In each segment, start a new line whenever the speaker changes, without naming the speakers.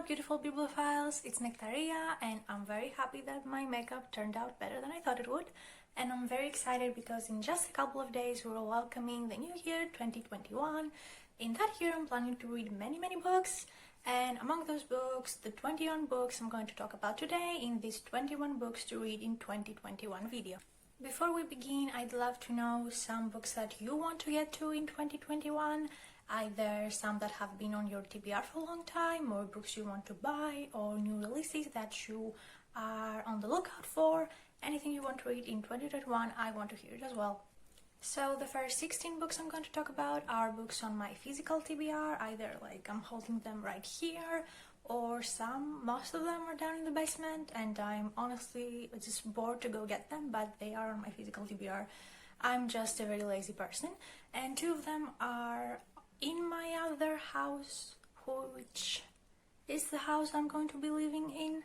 beautiful bibliophiles, it's Nektaria and I'm very happy that my makeup turned out better than I thought it would, and I'm very excited because in just a couple of days we're welcoming the new year 2021. In that year I'm planning to read many books, and among those books, the 21 books I'm going to talk about today in this 21 books to read in 2021 video. Before we begin, I'd love to know some books that you want to get to in 2021, either some that have been on your TBR for a long time, or books you want to buy, or new releases that you are on the lookout for. Anything you want to read in 2021, I want to hear it as well. So the first 16 books I'm going to talk about are books on my physical TBR, either like I'm holding them right here, or most of them are down in the basement and I'm honestly just bored to go get them, but they are on my physical TBR. I'm just a very lazy person, and two of them are in my other house, which is the house I'm going to be living in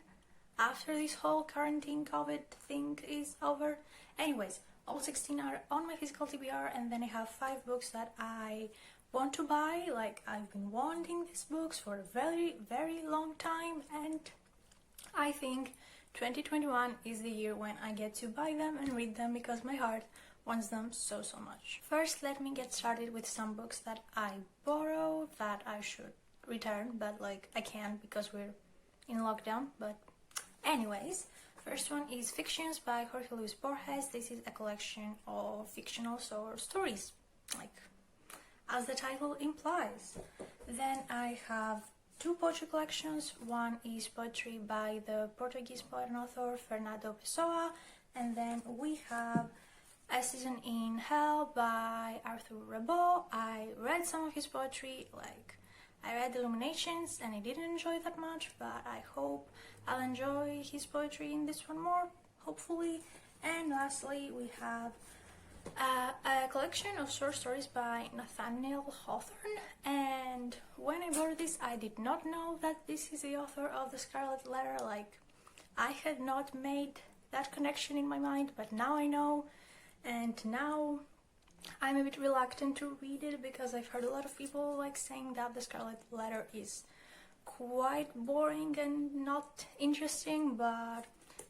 after this whole quarantine COVID thing is over. Anyways, all 16 are on my physical TBR, and then I have 5 books that I want to buy. Like, I've been wanting these books for a very long time, and I think 2021 is the year when I get to buy them and read them because my heart wants them so much. First, let me get started with some books that I borrow that I should return, but like I can't because we're in lockdown. But anyways, first one is Fictions by Jorge Luis Borges. This is a collection of fictional short stories, like as the title implies. Then I have 2 poetry collections. One is poetry by the Portuguese poet and author Fernando Pessoa, and then we have A Season in Hell by Arthur Rimbaud. I read some of his poetry, like I read Illuminations and I didn't enjoy that much, but I hope I'll enjoy his poetry in this one more, hopefully. And lastly, we have a collection of short stories by Nathaniel Hawthorne, and when I bought this I did not know that this is the author of The Scarlet Letter. Like, I had not made that connection in my mind, but now I know, and now I'm a bit reluctant to read it because I've heard a lot of people like saying that The Scarlet Letter is quite boring and not interesting, but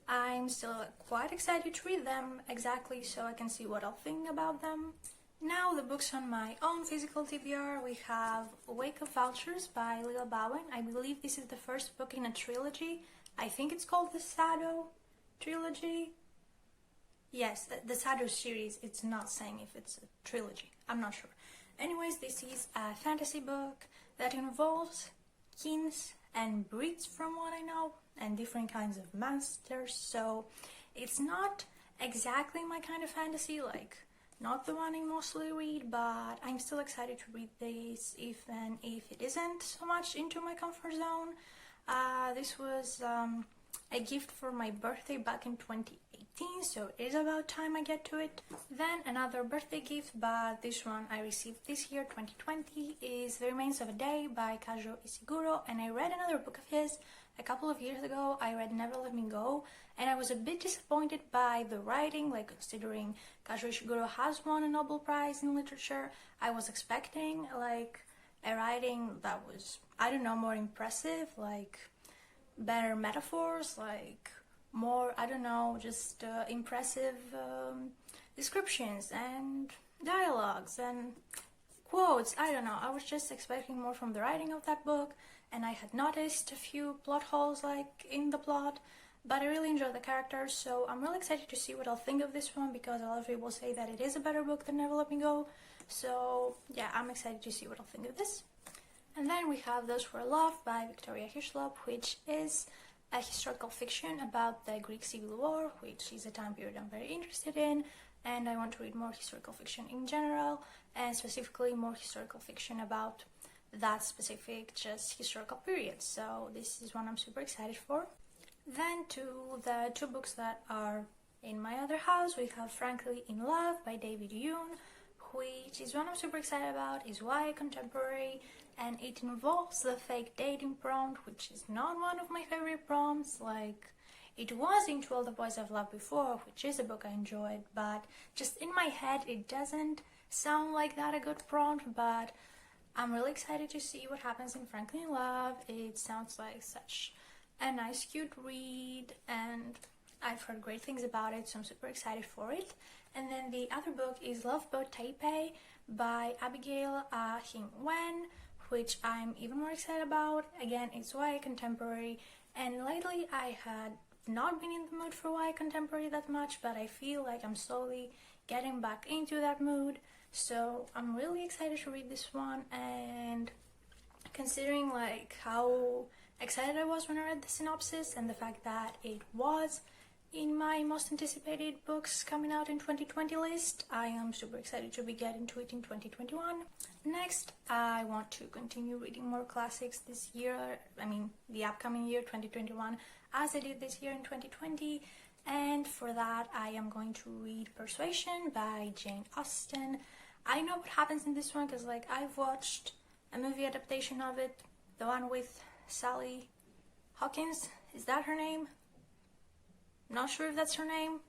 I'm still quite excited to read them exactly so I can see what I'll think about them. Now the books on my own physical TBR, we have Wake of Vultures by Lila Bowen. I believe this is the first book in a trilogy. I think it's called the Shadow Trilogy. Yes, the Shadow series. It's not saying if it's a trilogy. I'm not sure. Anyways, this is a fantasy book that involves kings and breeds, from what I know, and different kinds of monsters. So it's not exactly my kind of fantasy, like not the one I mostly read, but I'm still excited to read this, even if it isn't so much into my comfort zone. This was a gift for my birthday back in 2018, so it is about time I get to it. Then another birthday gift, but this one I received this year, 2020, is The Remains of a Day by Kazuo Ishiguro, and I read another book of his a couple of years ago. I read Never Let Me Go, and I was a bit disappointed by the writing, like considering Kazuo Ishiguro has won a Nobel Prize in literature. I was expecting like a writing that was, I don't know, more impressive, like better metaphors, like more, I don't know, just impressive descriptions and dialogues and quotes. I don't know, I was just expecting more from the writing of that book, and I had noticed a few plot holes like in the plot, but I really enjoyed the characters, so I'm really excited to see what I'll think of this one because a lot of people say that it is a better book than Never Let Me Go. So yeah, I'm excited to see what I'll think of this. And then we have Those Who Are Loved by Victoria Hislop, which is a historical fiction about the Greek Civil War, which is a time period I'm very interested in, and I want to read more historical fiction in general, and specifically more historical fiction about that specific just historical period. So this is one I'm super excited for. Then to the 2 books that are in my other house, we have Frankly in Love by David Yoon, which is one I'm super excited about. Is YA contemporary, and it involves the fake dating prompt, which is not one of my favorite prompts. Like, it was in To All the Boys I've Loved Before, which is a book I enjoyed, but just in my head it doesn't sound like that a good prompt. But I'm really excited to see what happens in Franklin Love. It sounds like such a nice, cute read, and I've heard great things about it, so I'm super excited for it. And then the other book is Love Boat Taipei by Abigail Hing Wen, which I'm even more excited about. Again, it's YA contemporary, and lately I had not been in the mood for YA contemporary that much, but I feel like I'm slowly getting back into that mood, so I'm really excited to read this one. And considering like how excited I was when I read the synopsis and the fact that it was in my most anticipated books coming out in 2020 list, I am super excited to be getting to it in 2021. Next, I want to continue reading more classics this year, the upcoming year 2021, as I did this year in 2020, and for that I am going to read Persuasion by Jane Austen. I know what happens in this one because like I've watched a movie adaptation of it, the one with Sally Hawkins, is that her name? Not sure if that's her name.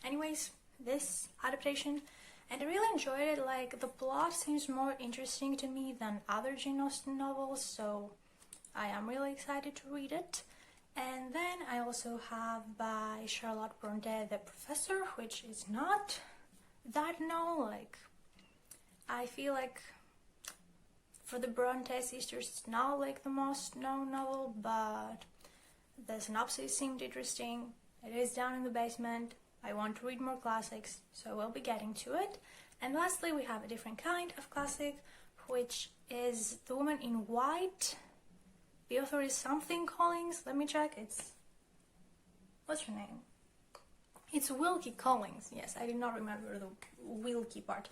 Anyways, this adaptation, and I really enjoyed it. Like, the plot seems more interesting to me than other Jane Austen novels, so I am really excited to read it. And then I also have by Charlotte Bronte The Professor, which is not that known. Like, I feel like for the Bronte sisters it's not like the most known novel, but the synopsis seemed interesting. It is down in the basement. I want to read more classics, so we'll be getting to it. And lastly, we have a different kind of classic, which is The Woman in White. The author is something Collins. Let me check. What's her name? It's Wilkie Collins. Yes, I did not remember the Wilkie part.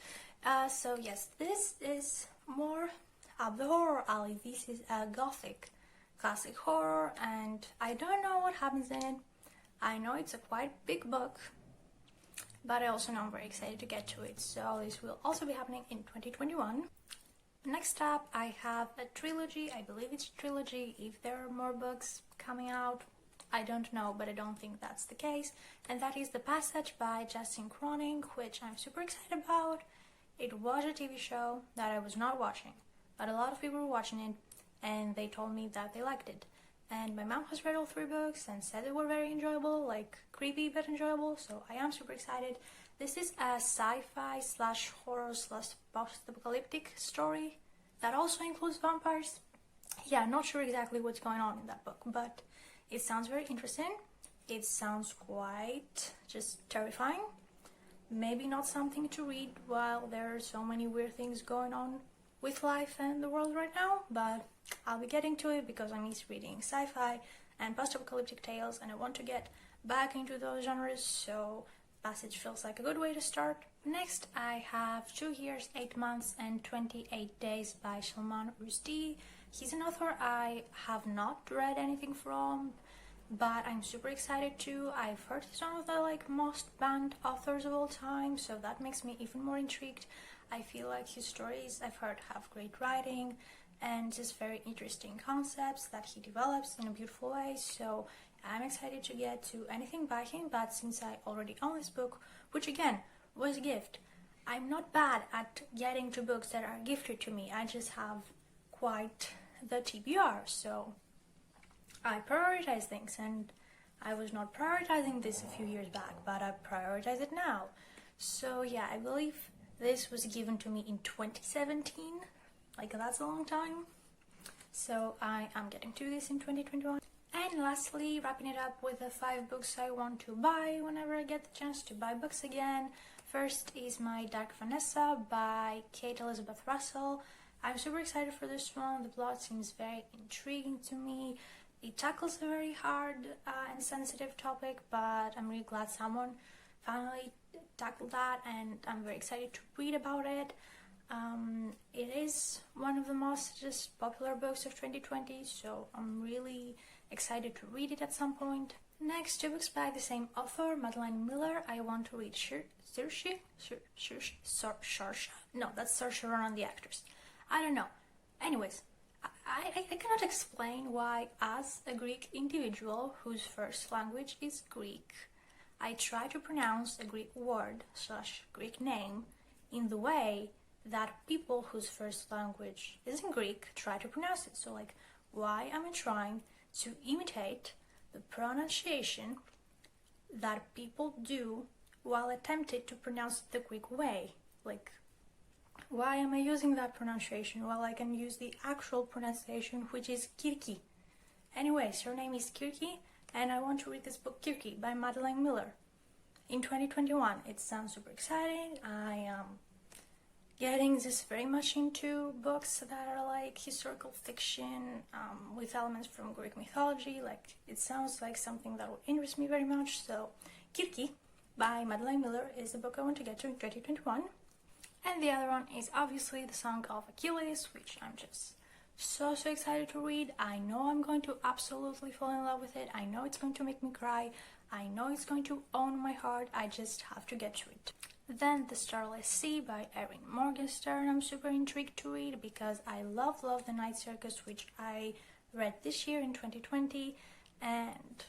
So yes, this is more up the horror alley. This is a gothic classic horror, and I don't know what happens in it. I know it's a quite big book, but I also know I'm very excited to get to it, so this will also be happening in 2021. Next up, I have a trilogy. I believe it's a trilogy. If there are more books coming out, I don't know, but I don't think that's the case. And that is The Passage by Justin Cronin, which I'm super excited about. It was a TV show that I was not watching, but a lot of people were watching it, and they told me that they liked it. And my mom has read all 3 books and said they were very enjoyable, like creepy but enjoyable, so I am super excited. This is a sci-fi slash horror slash post-apocalyptic story that also includes vampires. Yeah, not sure exactly what's going on in that book, but it sounds very interesting. It sounds quite just terrifying. Maybe not something to read while there are so many weird things going on with life and the world right now, but I'll be getting to it because I miss reading sci-fi and post-apocalyptic tales, and I want to get back into those genres, so Passage feels like a good way to start. Next, I have 2 years, 8 months and 28 days by Salman Rushdie. He's an author I have not read anything from, but I'm super excited to. I've heard he's one of the most banned authors of all time, so that makes me even more intrigued. I feel like his stories, I've heard, have great writing and just very interesting concepts that he develops in a beautiful way, so I'm excited to get to anything by him. But since I already own this book, which again was a gift, I'm not bad at getting to books that are gifted to me. I just have quite the TBR, so I prioritize things, and I was not prioritizing this a few years back, but I prioritize it now. So yeah, I believe this was given to me in 2017, that's a long time. So I am getting to this in 2021. And lastly, wrapping it up with the 5 books I want to buy whenever I get the chance to buy books again. First is My Dark Vanessa by Kate Elizabeth Russell. I'm super excited for this one. The plot seems very intriguing to me. It tackles a very hard and sensitive topic, but I'm really glad someone finally tackled that, and I'm very excited to read about it. It is one of the most just popular books of 2020, so I'm really excited to read it at some point. Next, 2 books by the same author, Madeline Miller. I want to read Saoirse? No, that's Saoirse Ronan, the actress. I don't know. Anyways, I cannot explain why, as a Greek individual whose first language is Greek, I try to pronounce a Greek word / Greek name in the way that people whose first language isn't Greek try to pronounce it. So like, why am I trying to imitate the pronunciation that people do while attempting to pronounce it the Greek way? Like, why am I using that pronunciation while I can use the actual pronunciation, which is Kirki? Anyways, her name is Kirki, and I want to read this book, Kirki, by Madeline Miller. In 2021, it sounds super exciting. I am getting just very much into books that are like historical fiction with elements from Greek mythology. Like, it sounds like something that will interest me very much. So, Kirki by Madeline Miller is the book I want to get to in 2021. And the other one is obviously The Song of Achilles, which I'm just so excited to read. I know I'm going to absolutely fall in love with it. I know it's going to make me cry. I know it's going to own my heart. I just have to get to it. Then The Starless Sea by Erin Morgenstern. I'm super intrigued to read because I love The Night Circus, which I read this year in 2020, and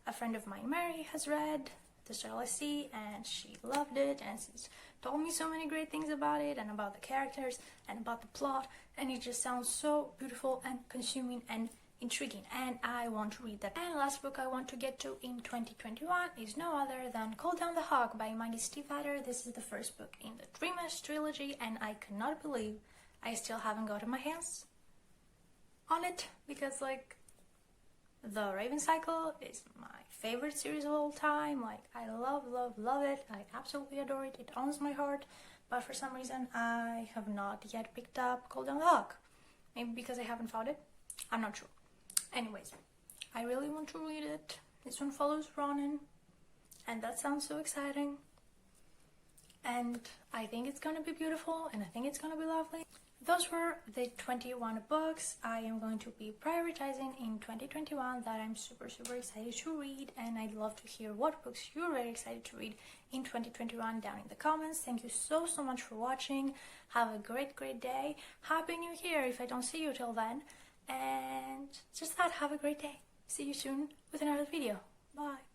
a friend of mine, Mary, has read The Starless Sea and she loved it, and she's told me so many great things about it and about the characters and about the plot, and it just sounds so beautiful and consuming and intriguing, and I want to read that. And last book I want to get to in 2021 is no other than Call Down the Hawk by Maggie Stiefvater. This is the first book in the Dreamers trilogy, and I cannot believe I still haven't gotten my hands on it, because like, The Raven Cycle is my favorite series of all time. Like, I love it. I absolutely adore it. It owns my heart. But for some reason, I have not yet picked up Call Down the Hawk. Maybe because I haven't found it. I'm not sure. Anyways, I really want to read it. This one follows Ronan, and that sounds so exciting. And I think it's gonna be beautiful, and I think it's gonna be lovely. Those were the 21 books I am going to be prioritizing in 2021 that I'm super excited to read, and I'd love to hear what books you're very excited to read in 2021 down in the comments. Thank you so much for watching. Have a great day. Happy New Year if I don't see you till then. And just that, have a great day. See you soon with another video. Bye.